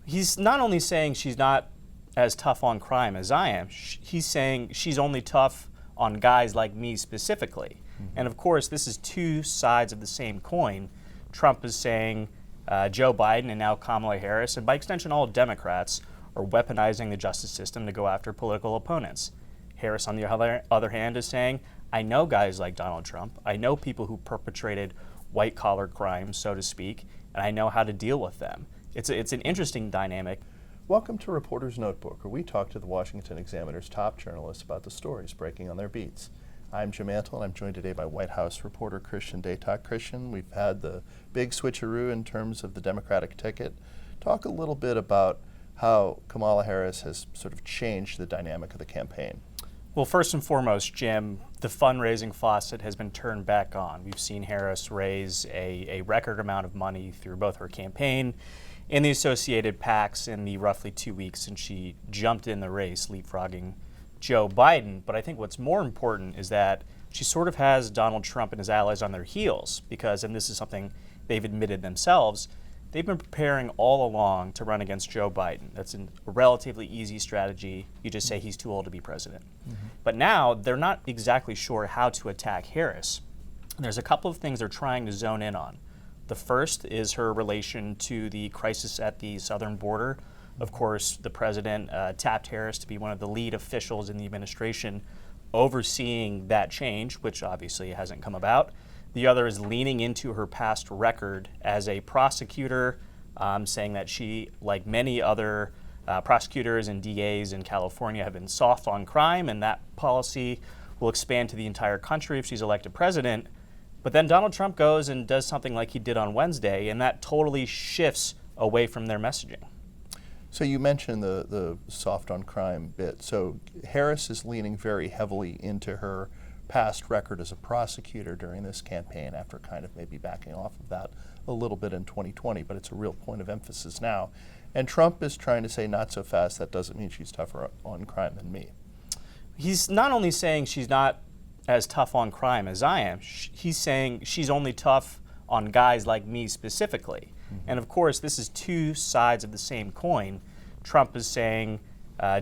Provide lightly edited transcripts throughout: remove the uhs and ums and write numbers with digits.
He's not only saying she's not as tough on crime as I am, he's saying she's only tough on guys like me specifically. And of course, this is two sides of the same coin. Trump is saying Joe Biden and now Kamala Harris, and by extension all Democrats, are weaponizing the justice system to go after political opponents. Harris, on the other hand, is saying, I know guys like Donald Trump. I know people who perpetrated white-collar crimes, so to speak, and I know how to deal with them. It's an interesting dynamic. Welcome to Reporter's Notebook, where we talk to the Washington Examiner's top journalists about the stories breaking on their beats. I'm Jim Antle, and I'm joined today by White House reporter Christian Datoc. Christian, we've had the big switcheroo in terms of the Democratic ticket. Talk a little bit about how Kamala Harris has sort of changed the dynamic of the campaign. Well, first and foremost, Jim, the fundraising faucet has been turned back on. We've seen Harris raise a record amount of money through both her campaign and the associated PACs in the roughly 2 weeks since she jumped in the race, leapfrogging Joe Biden. But I think what's more important is that she sort of has Donald Trump and his allies on their heels because, and this is something they've admitted themselves, they've been preparing all along to run against Joe Biden. That's a relatively easy strategy. You just say he's too old to be president. But now they're not exactly sure how to attack Harris. And there's a couple of things they're trying to zone in on. The first is her relation to the crisis at the southern border. Of course, the president tapped Harris to be one of the lead officials in the administration overseeing that change, which obviously hasn't come about. The other is leaning into her past record as a prosecutor, saying that she, like many other prosecutors and DAs in California, have been soft on crime, and that policy will expand to the entire country if she's elected president. But then Donald Trump goes and does something like he did on Wednesday, and that totally shifts away from their messaging. So you mentioned the soft on crime bit. So Harris is leaning very heavily into her past record as a prosecutor during this campaign after kind of maybe backing off of that a little bit in 2020, but it's a real point of emphasis now. And Trump is trying to say not so fast, that doesn't mean she's tougher on crime than me. He's not only saying she's not as tough on crime as I am, he's saying she's only tough on guys like me specifically. And of course, this is two sides of the same coin. Trump is saying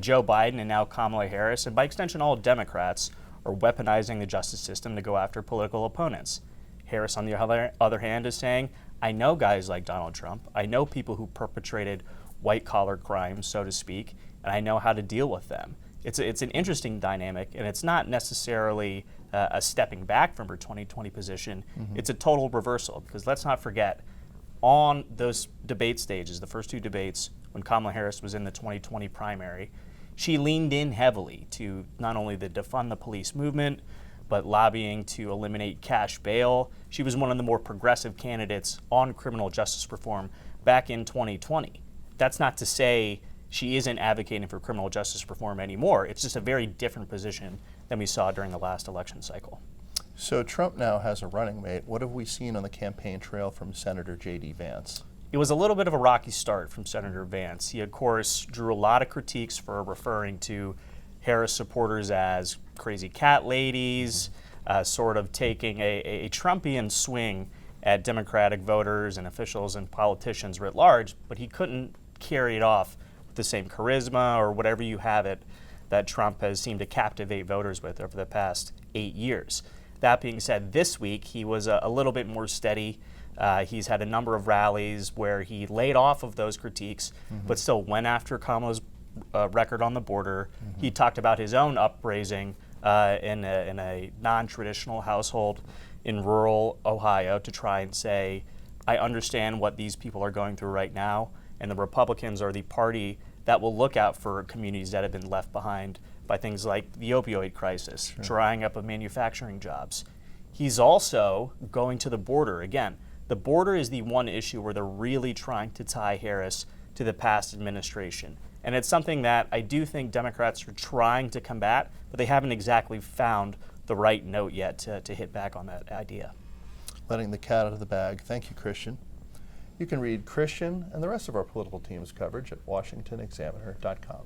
Joe Biden and now Kamala Harris, and by extension all Democrats, are weaponizing the justice system to go after political opponents. Harris, on the other hand, is saying, I know guys like Donald Trump. I know people who perpetrated white-collar crimes, so to speak, and I know how to deal with them. It's an interesting dynamic, and it's not necessarily a stepping back from her 2020 position. It's a total reversal, because let's not forget, on those debate stages, the first two debates, when Kamala Harris was in the 2020 primary, she leaned in heavily to not only the defund the police movement, but lobbying to eliminate cash bail. She was one of the more progressive candidates on criminal justice reform back in 2020. That's not to say she isn't advocating for criminal justice reform anymore. It's just a very different position than we saw during the last election cycle. So Trump now has a running mate. What have we seen on the campaign trail from Senator J.D. Vance? It was a little bit of a rocky start from Senator Vance. He, of course, drew a lot of critiques for referring to Harris supporters as crazy cat ladies, sort of taking a Trumpian swing at Democratic voters and officials and politicians writ large, but he couldn't carry it off with the same charisma or whatever you have it that Trump has seemed to captivate voters with over the past 8 years. That being said, this week he was a little bit more steady. He's had a number of rallies where he laid off of those critiques, but still went after Kamala's record on the border. He talked about his own upraising in a non-traditional household in rural Ohio to try and say, I understand what these people are going through right now, and the Republicans are the party that will look out for communities that have been left behind by things like the opioid crisis, drying up of manufacturing jobs. He's also going to the border. Again, the border is the one issue where they're really trying to tie Harris to the past administration. And it's something that I do think Democrats are trying to combat, but they haven't exactly found the right note yet to hit back on that idea. Letting the cat out of the bag. Thank you, Christian. You can read Christian and the rest of our political team's coverage at washingtonexaminer.com.